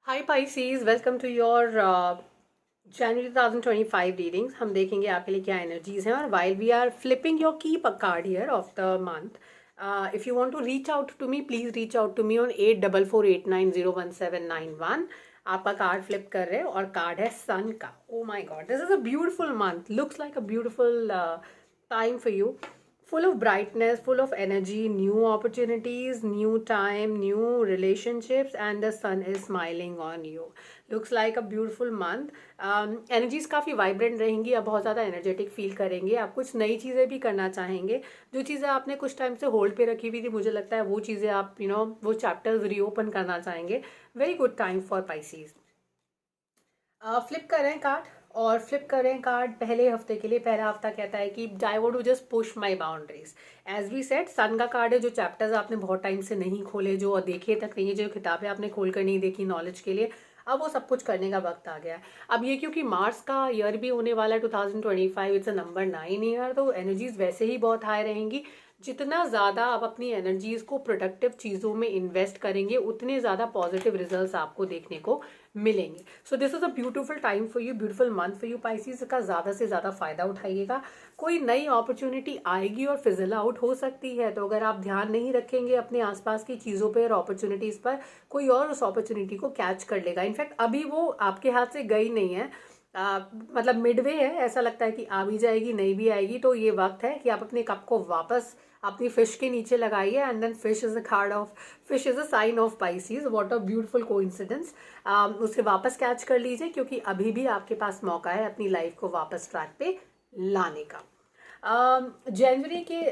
Hi Pisces, welcome to your January 2025 readings. हम देखेंगे आपके लिए क्या एनर्जीज हैं। और while we are flipping your key card here of the month, if you want to reach out to me, please reach out to me on 8448901791। आपका card flip कर रहे हैं और कार्ड है सन का। Oh my God, this is a beautiful month, looks like a beautiful time for you, full of brightness, full of energy, new opportunities, new time, new relationships, and the sun is smiling on you. Looks like a beautiful month. Energies काफ़ी vibrant रहेंगी। आप बहुत ज़्यादा energetic feel करेंगे। आप कुछ नई चीज़ें भी करना चाहेंगे। जो चीज़ें आपने कुछ टाइम से होल्ड पे रखी हुई थी, मुझे लगता है वो चीज़ें आप वो चैप्टर्स रीओपन करना चाहेंगे। Very good time for Pisces. Flip कर रहे हैं कार्ड और फ्लिप कर रहे हैं कार्ड पहले हफ्ते के लिए। पहला हफ्ता कहता है कि I want to just push my boundaries. As we said, sun का कार्ड है। जो चैप्टर्स आपने बहुत टाइम से नहीं खोले, जो देखे तक नहीं है, जो किताबें आपने खोल कर नहीं देखी नॉलेज के लिए, अब वो सब कुछ करने का वक्त आ गया है। अब ये क्योंकि मार्च का ईयर भी होने वाला है 2025, इट्स अ नंबर 9 ईयर, तो एनर्जीज वैसे ही बहुत हाई रहेंगी। जितना ज़्यादा आप अपनी एनर्जीज को प्रोडक्टिव चीज़ों में इन्वेस्ट करेंगे, उतने ज़्यादा पॉजिटिव रिजल्ट्स आपको देखने को मिलेंगे। So this is a beautiful time for you, beautiful month for you Pisces. का ज़्यादा से ज़्यादा फायदा उठाइएगा। कोई नई अपॉर्चुनिटी आएगी और फिजल आउट हो सकती है, तो अगर आप ध्यान नहीं रखेंगे अपने आसपास की चीज़ों पर और अपॉर्चुनिटीज़ पर, कोई और उस अपॉर्चुनिटी को कैच कर लेगा। इनफैक्ट अभी वो आपके हाथ से गई नहीं है, मतलब मिडवे है। ऐसा लगता है कि आ भी जाएगी, नहीं भी आएगी। तो ये वक्त है कि आप अपने कप को वापस अपनी फिश के नीचे लगाइए। And then fish is a card of, fish is a sign of Pisces. What a beautiful coincidence. उसे वापस कैच कर लीजिए, क्योंकि अभी भी आपके पास मौका है अपनी लाइफ को वापस ट्रैक पे लाने का। जनवरी के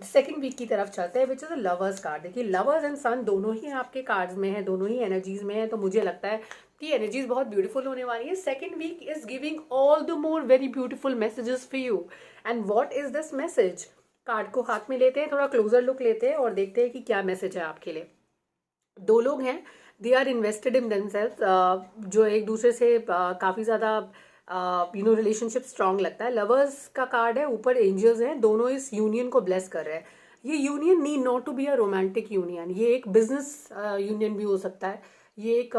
सेकेंड वीक की तरफ चलते हैं, which is a lovers card. देखिए, लवर्स एंड सन दोनों ही आपके कार्ड्स में है, दोनों ही एनर्जीज में है। तो मुझे लगता है कि एनर्जीज बहुत ब्यूटीफुल होने वाली है। Second week is giving all the more very beautiful messages for you. And what is this message? Card को हाथ में लेते हैं, थोड़ा क्लोजर लुक लेते हैं और देखते हैं कि क्या मैसेज है आपके लिए। दो लोग हैं, they are invested in themselves, जो एक दूसरे से काफ़ी ज़्यादा रिलेशनशिप स्ट्रांग लगता है। लवर्स का कार्ड है, ऊपर एंजल्स हैं, दोनों इस यूनियन को ब्लेस कर रहे हैं। ये union need not to be a romantic union, ये एक बिजनेस यूनियन भी हो सकता है, ये एक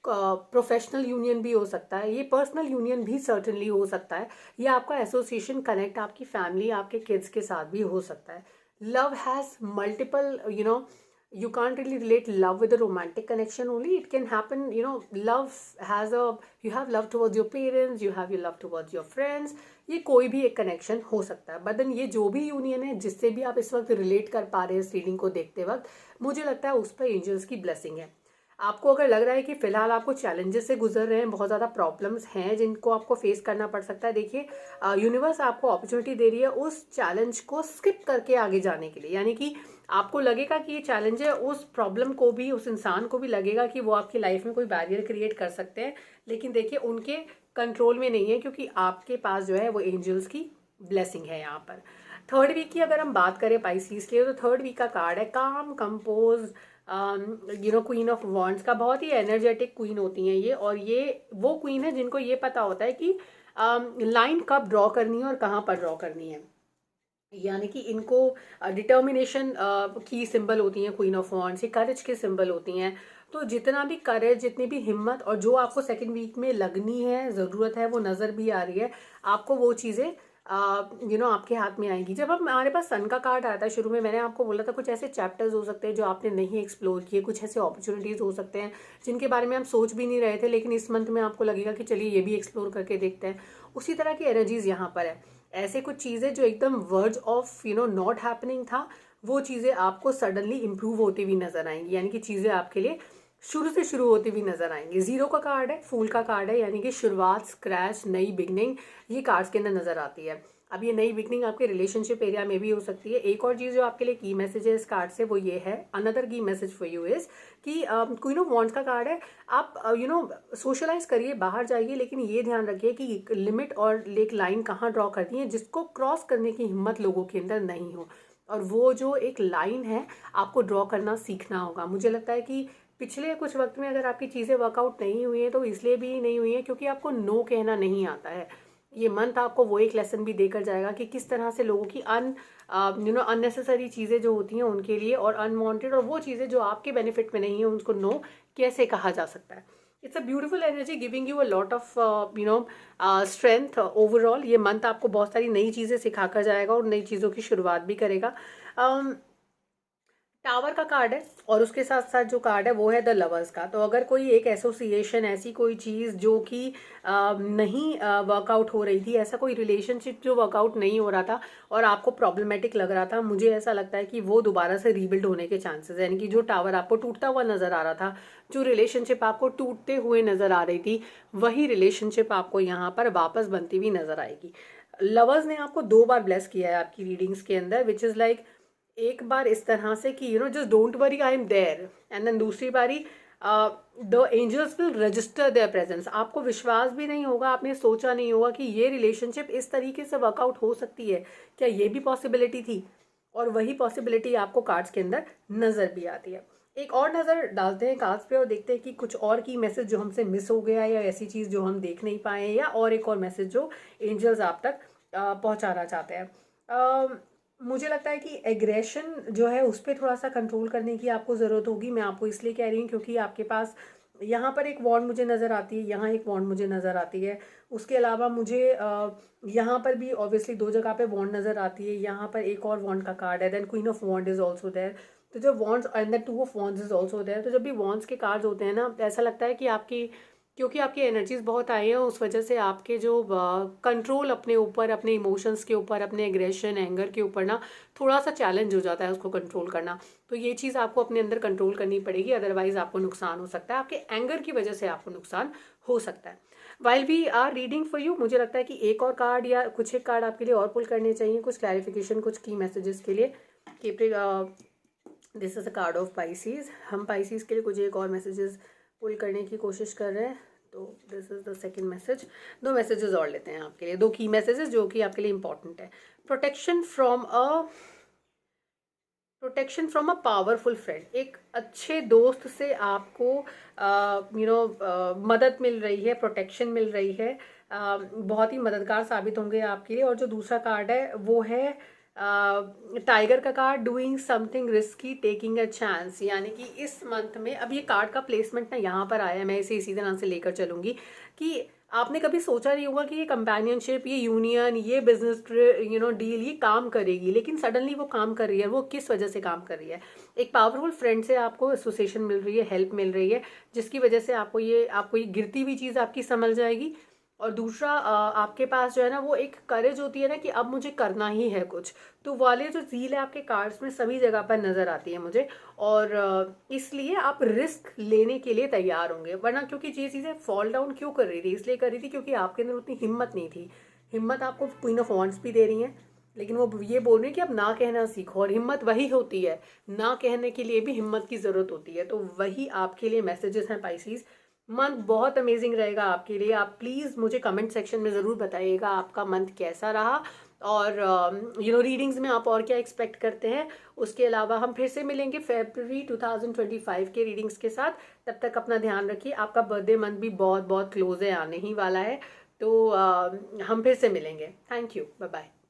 प्रोफेशनल यूनियन भी हो सकता है, ये पर्सनल यूनियन भी सर्टनली हो सकता है, ये आपका एसोसिएशन कनेक्ट आपकी फैमिली, आपके किड्स के साथ भी हो सकता है। Love has multiple, you can't really relate love with a romantic connection only. It can happen, love has a, you have love towards your parents, you have your love towards your friends. ये कोई भी एक connection हो सकता है। But then ये जो भी यूनियन है जिससे भी आप इस वक्त रिलेट कर पा रहे हैं इस रीडिंग को देखते वक्त, मुझे लगता है उस पर एंजल्स की ब्लेसिंग है। आपको अगर लग रहा है कि फिलहाल आपको चैलेंजेस से गुजर रहे हैं, बहुत ज़्यादा प्रॉब्लम्स हैं जिनको आपको फेस करना पड़ सकता है, देखिए यूनिवर्स आपको अपॉर्चुनिटी दे रही है उस चैलेंज को स्किप करके आगे जाने के लिए। यानी कि आपको लगेगा कि ये चैलेंज है, उस प्रॉब्लम को भी, उस इंसान को भी लगेगा कि वो आपकी लाइफ में कोई बैरियर क्रिएट कर सकते हैं, लेकिन देखिए उनके कंट्रोल में नहीं है, क्योंकि आपके पास जो है वो एंजल्स की ब्लेसिंग है यहाँ पर। थर्ड वीक की अगर हम बात करें पाइसीज के, तो थर्ड वीक का कार्ड है काम कंपोज। क्वीन ऑफ वॉन्ड्स का, बहुत ही एनर्जेटिक क्वीन होती हैं ये। और ये वो क्वीन है जिनको ये पता होता है कि लाइन कब ड्रॉ करनी है और कहाँ पर ड्रॉ करनी है। यानी कि इनको डिटर्मिनेशन की सिंबल होती हैं क्वीन ऑफ वॉन्ड्स, ये करेज के सिंबल होती हैं। तो जितना भी करेज, जितनी भी हिम्मत और जो आपको सेकंड वीक में लगनी है, ज़रूरत है, वो नज़र भी आ रही है आपको, वो चीज़ें आपके हाथ में आएंगी। जब हम, हमारे पास सन का कार्ड आया था शुरू में, मैंने आपको बोला था कुछ ऐसे चैप्टर्स हो सकते हैं जो आपने नहीं एक्सप्लोर किए, कुछ ऐसे अपॉर्चुनिटीज़ हो सकते हैं जिनके बारे में आप सोच भी नहीं रहे थे, लेकिन इस मंथ में आपको लगेगा कि चलिए ये भी एक्सप्लोर करके देखते हैं। उसी तरह की एनर्जीज यहाँ पर है। ऐसे कुछ चीज़ें जो एकदम वर्ज ऑफ नॉट हैपनिंग था, वो चीज़ें आपको सडनली इंप्रूव होती हुई नजर आएंगी। यानी कि चीज़ें आपके लिए शुरू से शुरू होती हुई नजर आएंगी। जीरो का कार्ड है, फूल का कार्ड है, यानी कि शुरुआत, स्क्रैच, नई बिगनिंग, ये कार्ड्स के अंदर नजर आती है। अब ये नई बिगनिंग आपके रिलेशनशिप एरिया में भी हो सकती है। एक और चीज़ जो आपके लिए की मैसेज है इस कार्ड से, वो ये है, अनदर की मैसेज फॉर यू इज कि क्वीन ऑफ वॉन्ड्स का कार्ड है। आप सोशलाइज करिए, बाहर जाइए, लेकिन ये ध्यान रखिए कि लिमिट और एक लाइन कहाँ ड्रॉ करती है जिसको क्रॉस करने की हिम्मत लोगों के अंदर नहीं हो। और वो जो एक लाइन है, आपको ड्रॉ करना सीखना होगा। मुझे लगता है कि पिछले कुछ वक्त में अगर आपकी चीज़ें वर्कआउट नहीं हुई हैं, तो इसलिए भी नहीं हुई हैं क्योंकि आपको नो कहना नहीं आता है। ये मंथ आपको वो एक लेसन भी देकर जाएगा कि किस तरह से लोगों की अननेसेसरी चीज़ें जो होती हैं उनके लिए, और अनवांटेड, और वो चीज़ें जो आपके बेनिफिट में नहीं है उनको नो कैसे कहा जा सकता है। It's a beautiful energy giving you a lot of strength overall. ये मंथ आपको बहुत सारी नई चीज़ें सिखाकर जाएगा और नई चीज़ों की शुरुआत भी करेगा। टावर का कार्ड है, और उसके साथ साथ जो कार्ड है वो है द लवर्स का। तो अगर कोई एक एसोसिएशन, ऐसी कोई चीज़ जो कि नहीं वर्कआउट हो रही थी, ऐसा कोई रिलेशनशिप जो वर्कआउट नहीं हो रहा था और आपको प्रॉब्लमेटिक लग रहा था, मुझे ऐसा लगता है कि वो दोबारा से रीबिल्ड होने के चांसेस है। यानी कि जो टावर आपको टूटता हुआ नजर आ रहा था, जो रिलेशनशिप आपको टूटते हुए नजर आ रही थी, वही रिलेशनशिप आपको यहाँ पर वापस बनती हुई नजर आएगी। लवर्स ने आपको 2 बार ब्लेस किया है आपकी रीडिंग्स के अंदर, विच इज़ लाइक एक बार इस तरह से कि just don't worry, I am there, and then दूसरी बारी the angels will register their presence. आपको विश्वास भी नहीं होगा, आपने सोचा नहीं होगा कि ये रिलेशनशिप इस तरीके से वर्कआउट हो सकती है, क्या ये भी पॉसिबिलिटी थी? और वही पॉसिबिलिटी आपको कार्ड्स के अंदर नजर भी आती है। एक और नज़र डालते हैं कार्ड्स पे और देखते हैं कि कुछ और की मैसेज जो हमसे मिस हो गया, या ऐसी चीज़ जो हम देख नहीं पाए, या और एक और मैसेज जो एंजल्स आप तक पहुंचाना चाहते हैं। मुझे लगता है कि एग्रेशन जो है उस पर थोड़ा सा कंट्रोल करने की आपको ज़रूरत होगी। मैं आपको इसलिए कह रही हूँ क्योंकि आपके पास यहाँ पर एक वॉन्ड मुझे नज़र आती है, यहाँ एक वॉन्ड मुझे नज़र आती है। उसके अलावा मुझे यहाँ पर भी ऑब्वियसली 2 जगह पे वॉन्ड नज़र आती है। यहाँ पर एक और वॉन्ड का कार्ड है, then queen of wand is also there. तो जब wands and the 2 of wands is also there, तो जब भी वॉन्ड्स के कार्ड्स होते हैं ना, ऐसा लगता है कि आपकी, क्योंकि आपकी एनर्जीज बहुत आई हैं, उस वजह से आपके जो कंट्रोल अपने ऊपर, अपने इमोशंस के ऊपर, अपने एग्रेशन, एंगर के ऊपर ना थोड़ा सा चैलेंज हो जाता है उसको कंट्रोल करना। तो ये चीज़ आपको अपने अंदर कंट्रोल करनी पड़ेगी, अदरवाइज आपको नुकसान हो सकता है, आपके एंगर की वजह से आपको नुकसान हो सकता है। While we are reading for you, मुझे लगता है कि एक और कार्ड या कुछ एक कार्ड आपके लिए और पुल करने चाहिए, कुछ क्लैरिफिकेशन, कुछ की मैसेजेस के लिए। This is a card of Pisces. हम पाइसीज के लिए कुछ एक और मैसेजेस पुल करने की कोशिश कर रहे हैं। तो this is the second message. 2 messages और लेते हैं आपके लिए, 2 की मैसेजेस जो कि आपके लिए इंपॉर्टेंट है। Protection from a powerful friend. एक अच्छे दोस्त से आपको मदद मिल रही है, प्रोटेक्शन मिल रही है, बहुत ही मददगार साबित होंगे आपके लिए। और जो दूसरा कार्ड है वो है टाइगर का card, doing something risky, taking a chance. यानी कि इस मंथ में, अब ये कार्ड का प्लेसमेंट ना यहाँ पर आया है, मैं इसे इसी तरह से लेकर चलूंगी कि आपने कभी सोचा नहीं होगा कि ये कंपेनियनशिप, ये यूनियन, ये बिजनेस डील ये काम करेगी, लेकिन सडनली वो काम कर रही है। वो किस वजह से काम कर रही है? एक पावरफुल फ्रेंड से आपको एसोसिएशन मिल रही है, हेल्प मिल रही है, जिसकी वजह से आपको ये गिरती हुई चीज़ आपकी संभल जाएगी। और दूसरा आपके पास जो है ना वो एक करेज होती है ना कि अब मुझे करना ही है कुछ, तो वाले जो झील है आपके कार्ड्स में सभी जगह पर नज़र आती है मुझे। और इसलिए आप रिस्क लेने के लिए तैयार होंगे, वरना क्योंकि ये चीज़ें फॉल डाउन क्यों कर रही थी, इसलिए कर रही थी क्योंकि आपके अंदर उतनी हिम्मत नहीं थी। हिम्मत आपको क्वीन ऑफ वॉन्ड्स भी दे रही हैं, लेकिन वो ये बोल रही है कि अब ना कहना सीखो, और हिम्मत वही होती है, ना कहने के लिए भी हिम्मत की ज़रूरत होती है। तो वही आपके लिए मैसेजेस हैं पाइसीज। मंथ बहुत अमेजिंग रहेगा आपके लिए। आप प्लीज़ मुझे कमेंट सेक्शन में ज़रूर बताइएगा आपका मंथ कैसा रहा, और रीडिंग्स में आप और क्या एक्सपेक्ट करते हैं। उसके अलावा हम फिर से मिलेंगे फरवरी 2025 के रीडिंग्स के साथ। तब तक अपना ध्यान रखिए, आपका बर्थडे मंथ भी बहुत बहुत क्लोज है, आने ही वाला है। तो हम फिर से मिलेंगे। Thank you, bye bye.